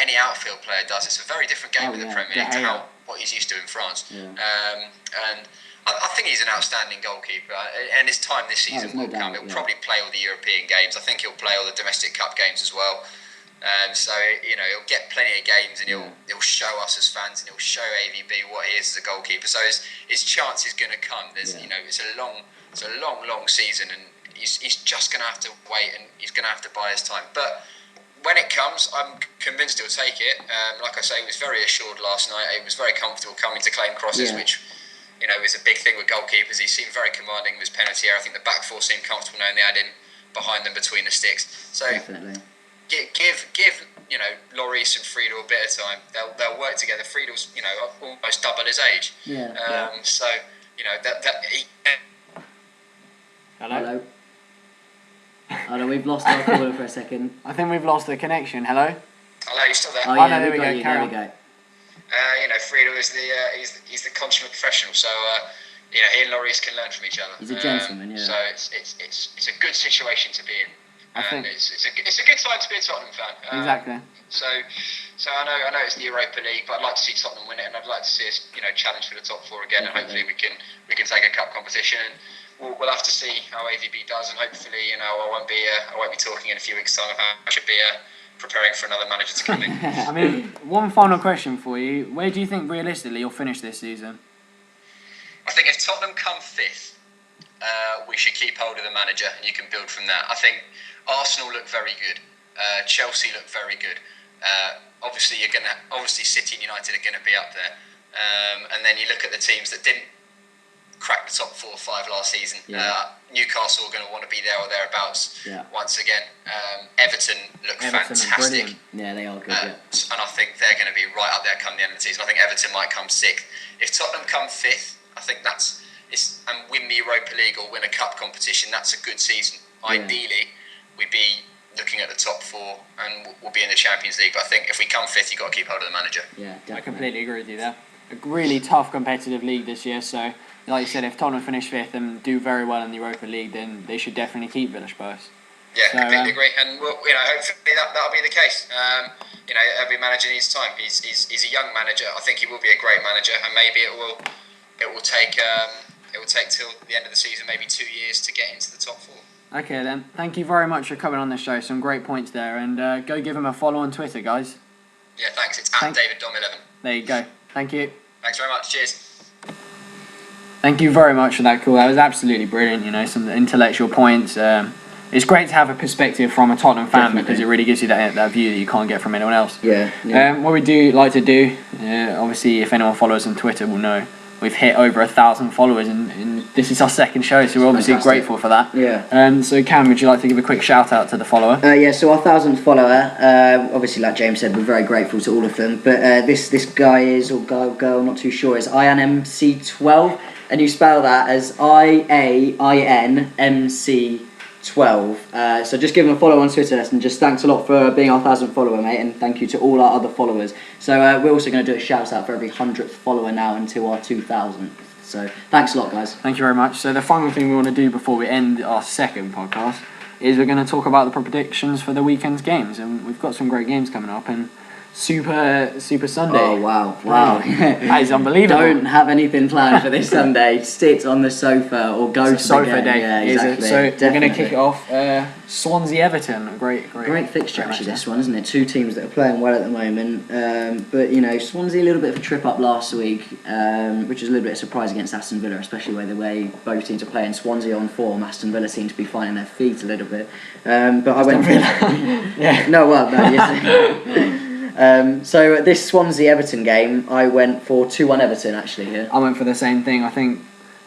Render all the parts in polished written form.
any outfield player does. It's a very different game in the Premier League to what he's used to in France. Yeah. And I think he's an outstanding goalkeeper, and his time this season will come. He'll probably play all the European games. I think he'll play all the domestic cup games as well. So he'll get plenty of games, and he'll show us as fans, and he'll show AVB what he is as a goalkeeper. So his chance is going to come. There's it's a long season, and he's just going to have to wait, and he's going to have to buy his time. But when it comes, I'm convinced he'll take it. Like I say, he was very assured last night. He was very comfortable coming to claim crosses, which is a big thing with goalkeepers. He seemed very commanding with his penalty area. I think the back four seemed comfortable knowing they had him behind them between the sticks. So definitely. Give Lloris and Friedel a bit of time. They'll work together. Friedel's almost double his age. So Hello. Hello, we've lost our caller for a second. I think we've lost the connection. Hello. Hello, you still there? Oh, yeah, no, there we go. There we go. Friedel is he's the consummate professional. So he and Lloris can learn from each other. He's a gentleman, So it's a good situation to be in. I think it's a good time to be a Tottenham fan. Exactly. So I know it's the Europa League, but I'd like to see Tottenham win it, and I'd like to see us challenge for the top four again, and hopefully we can take a cup competition. And we'll have to see how AVB does, and hopefully I won't be talking in a few weeks' time of how I should be preparing for another manager to come in. I mean, one final question for you: where do you think realistically you'll finish this season? I think if Tottenham come fifth, we should keep hold of the manager, and you can build from that. I think Arsenal look very good. Chelsea look very good. Obviously City and United are going to be up there. And then you look at the teams that didn't crack the top 4 or 5 last season. Newcastle are going to want to be there or thereabouts once again. Everton look fantastic. Yeah, they are good. And I think they're going to be right up there come the end of the season. I think Everton might come 6th. If Tottenham come 5th, I think and win the Europa League or win a cup competition, that's a good season. Ideally, we'd be looking at the top 4 and we'll be in the Champions League. But I think if we come 5th, you've got to keep hold of the manager. Yeah, definitely. I completely agree with you there. A really tough competitive league this year. So, like you said, if Tottenham finish 5th and do very well in the Europa League, then they should definitely keep Villas-Boas. Yeah, completely agree. And hopefully that'll be the case. Every manager needs time. He's a young manager. I think he will be a great manager, and maybe it will take till the end of the season, maybe 2 years to get into the top 4. Okay then, thank you very much for coming on the show. Some great points there, and go give him a follow on Twitter, guys. Yeah, thanks. It's at DavidDom11. There you go. Thank you. Thanks very much. Cheers. Thank you very much for that call. That was absolutely brilliant. Some intellectual points. It's great to have a perspective from a Tottenham fan because it really gives you that view that you can't get from anyone else. Yeah. What we do like to do, obviously, if anyone follows on Twitter will know, we've hit over 1,000 followers, and this is our second show, so we're obviously grateful for that. Yeah. So Cam, would you like to give a quick shout out to the follower? So our 1,000th follower, obviously, like James said, we're very grateful to all of them. But this guy is, or girl, not too sure, is IANMC12, and you spell that as IAINMC12. So just give him a follow on Twitter, and just thanks a lot for being our 1,000th follower, mate, and thank you to all our other followers. So we're also going to do a shout out for every 100th follower now until our 2,000th. So thanks a lot, guys. Thank you very much. So the final thing we want to do before we end our second podcast is we're going to talk about the predictions for the weekend's games, and we've got some great games coming up, and Super Sunday. Oh, wow. That is unbelievable. Don't have anything planned for this Sunday. Sit on the sofa or go to the sofa day. Yeah, exactly. So we're going to kick it off. Swansea-Everton. A great fixture, actually, this one, isn't it? 2 teams that are playing well at the moment. But, Swansea a little bit of a trip up last week, which is a little bit of a surprise against Aston Villa, especially the way both teams are playing. Swansea on form. Aston Villa seem to be finding their feet a little bit. But I went for... Yeah. No, well, no, yes. So this Swansea-Everton game, I went for 2-1 Everton, actually, here. I went for the same thing. I think,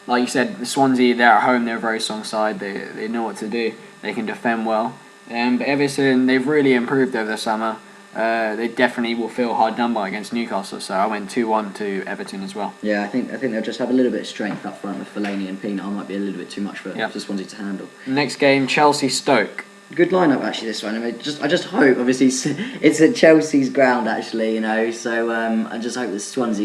like you said, Swansea, they're at home, they're a very strong side, they know what to do, they can defend well. But Everton, they've really improved over the summer. They definitely will feel hard done by against Newcastle, so I went 2-1 to Everton as well. Yeah, I think they'll just have a little bit of strength up front with Fellaini and Pienaar. Might be a little bit too much for Swansea to handle. Next game, Chelsea-Stoke. Good lineup, actually, this one. I just hope, obviously, it's at Chelsea's ground, actually, so I just hope that Stoke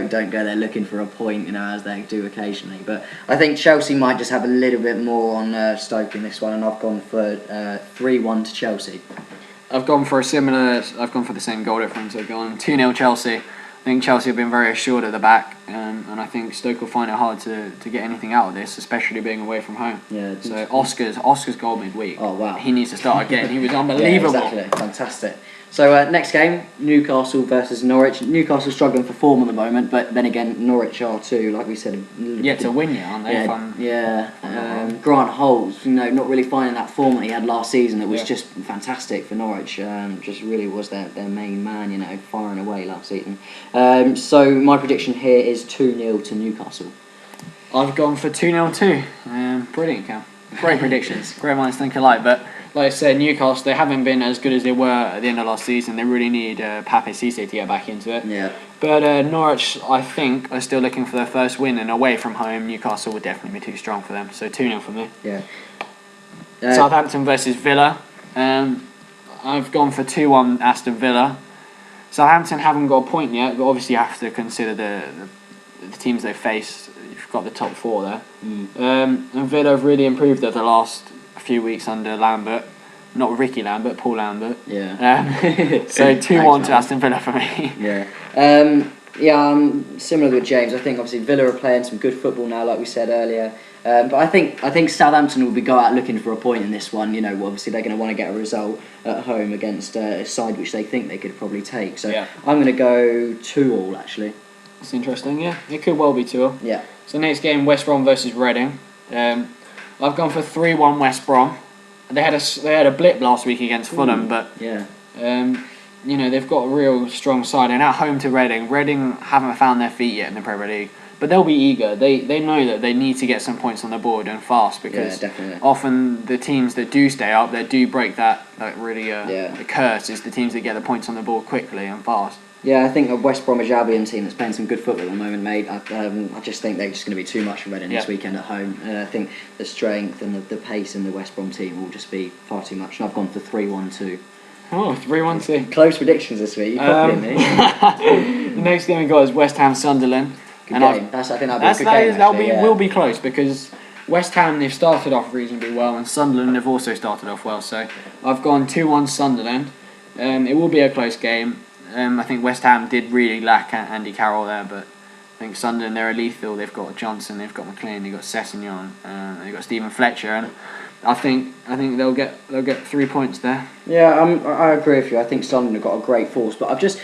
don't go there looking for a point, as they do occasionally. But I think Chelsea might just have a little bit more on Stoke in this one, and I've gone for 3-1 to Chelsea. I've gone for the same goal difference. I've gone 2-0 Chelsea. I think Chelsea have been very assured at the back, and I think Stoke will find it hard to get anything out of this, especially being away from home. Yeah. So Oscar's goal midweek. Oh wow. He needs to start again. He was unbelievable. Yeah, exactly. Fantastic. So next game, Newcastle versus Norwich. Newcastle struggling for form at the moment, but then again, Norwich are too, like we said. Yet to win, aren't they? Grant Holt, not really finding that form that he had last season. That was just fantastic for Norwich. Just really was their main man, firing away last season. So my prediction here is 2-0 to Newcastle. I've gone for 2-0 too. Brilliant, Cam. Great predictions. Great minds think alike, but. Like I said, Newcastle, they haven't been as good as they were at the end of last season. They really need Pape Cisse to get back into it. Yeah. But Norwich, I think, are still looking for their first win, and away from home, Newcastle would definitely be too strong for them. So 2-0 for me. Yeah. Southampton versus Villa. I've gone for 2-1 Aston Villa. Southampton haven't got a point yet, but obviously you have to consider the teams they faced. You've got the top four there. And Villa have really improved over the last few weeks under Lambert, not Ricky Lambert, Paul Lambert. Yeah. So 2-1 to Aston Villa for me. Yeah. I'm similar with James. I think obviously Villa are playing some good football now, like we said earlier. But I think Southampton will go out looking for a point in this one. Obviously they're going to want to get a result at home against a side which they think they could probably take. So I'm going to go 2-2 actually. That's interesting. Yeah, it could well be 2-2. Yeah. So next game, West Brom versus Reading. I've gone for 3-1 West Brom. They had a blip last week against Fulham, but they've got a real strong side. And at home to Reading, Reading haven't found their feet yet in the Premier League, but they'll be eager. They know that they need to get some points on the board and fast, because often the teams that do stay up, that do break that the curse, is the teams that get the points on the board quickly and fast. Yeah, I think a West Bromwich Albion team that's playing some good football at the moment, mate. I just think they're just going to be too much for Reading this weekend at home. I think the strength and the pace in the West Brom team will just be far too much. And I've gone for 3-1-2. Oh, 3-1-2. Close predictions this week. You copied me. The next game we got is West Ham Sunderland. Good game. I think that'll be a good game. Will be close, because West Ham, they've started off reasonably well, and Sunderland have also started off well. So I've gone 2-1 Sunderland. It will be a close game. I think West Ham did really lack Andy Carroll there, but I think Sunderland, they're lethal. They've got Johnson, they've got McLean, they've got Sessegnon, they've got Stephen Fletcher, and I think they'll get 3 points there. Yeah, I agree with you. I think Sunderland have got a great force, but I've just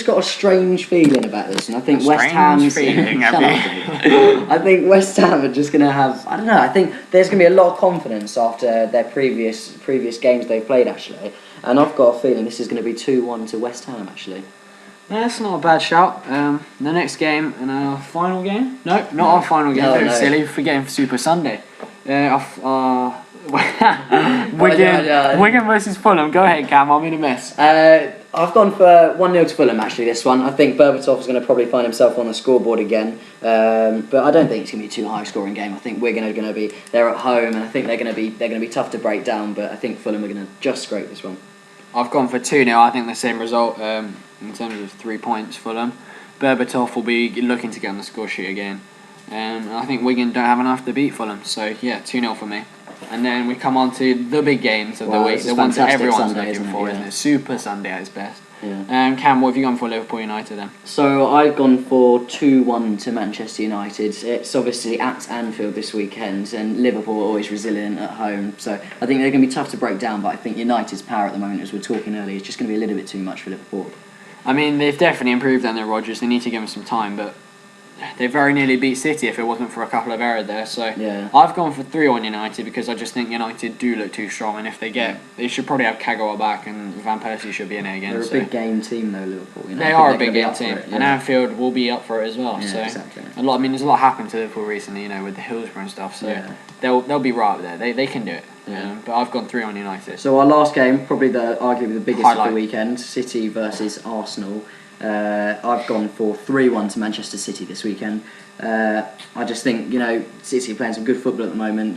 got a strange feeling about this, and I think West Ham's I think West Ham are just going to have, I don't know, I think there's going to be a lot of confidence after their previous games they've played, actually. And I've got a feeling this is going to be 2-1 to West Ham, actually. Yeah, that's not a bad shout. The next game, and our final game? No, not our final game. No. Silly, we're forgetting Super Sunday. Wigan versus Fulham. Go ahead, Cam. I'm in a mess. I've gone for 1-0 to Fulham, actually, this one. I think Berbatov is going to probably find himself on the scoreboard again. But I don't think it's going to be too high scoring game. I think Wigan are going to be there at home, and I think they're going to be tough to break down. But I think Fulham are going to just scrape this one. I've gone for 2-0. I think the same result in terms of 3 points. Fulham. Berbatov will be looking to get on the score sheet again. I think Wigan don't have enough to beat Fulham. So yeah, 2-0 for me. And then we come on to the big games of the week, the ones that everyone's looking for, isn't it? Super Sunday at its best. Yeah. Cam, what have you gone for Liverpool United then? So I've gone for 2-1 to Manchester United. It's obviously at Anfield this weekend, and Liverpool are always resilient at home. So I think they're going to be tough to break down, but I think United's power at the moment, as we were talking earlier, is just going to be a little bit too much for Liverpool. I mean, they've definitely improved under Rodgers. They need to give him some time, but they very nearly beat City if it wasn't for a couple of errors there. So I've gone for 3-1 United, because I just think United do look too strong, and if they they should probably have Kagawa back, and Van Persie should be in it again. They're a big game team though, Liverpool. They are a big game team, and Anfield will be up for it as well. Yeah, so exactly. there's a lot happened to Liverpool recently, with the Hillsborough and stuff. So they'll be right up there. They can do it. Yeah. But I've gone 3-1 United. So our last game, probably arguably the biggest highlight of the weekend, City versus Arsenal. I've gone for 3-1 to Manchester City this weekend. I just think, City are playing some good football at the moment.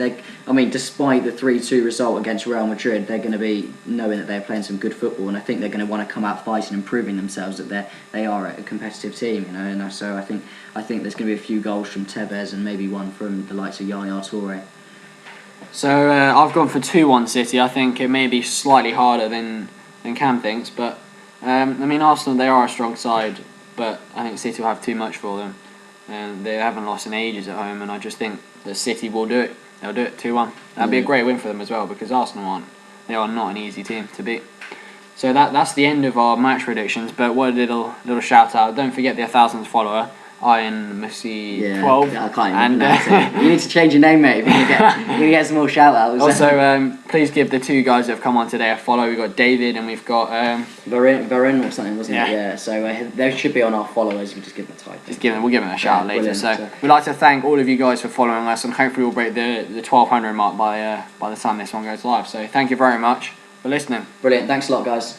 Despite the 3-2 result against Real Madrid, they're going to be knowing that they're playing some good football, and I think they're going to want to come out fighting and proving themselves that they are a competitive team. And so I think there's going to be a few goals from Tevez and maybe one from the likes of Yaya Toure. So I've gone for 2-1 City. I think it may be slightly harder than than Cam thinks. But I mean, Arsenal, they are a strong side, but I think City will have too much for them, and they haven't lost in ages at home. And I just think that City will do it. They'll do it 2-1. That'd be a great win for them as well, because Arsenal they are not an easy team to beat. So that's the end of our match predictions. But what a little shout out! Don't forget the 1,000th follower, Iron Messi 12. I can't even pronounce it. You need to change your name, mate. If you're gonna get some more shout outs. Also, please give the 2 guys that have come on today a follow. We've got David and we've got Varun or something, wasn't it? Yeah. So they should be on our followers. We just give them a type. We'll give them a shout out later. So we'd like to thank all of you guys for following us, and hopefully we'll break the 1,200 mark by the time this one goes live. So thank you very much for listening. Brilliant. Thanks a lot, guys.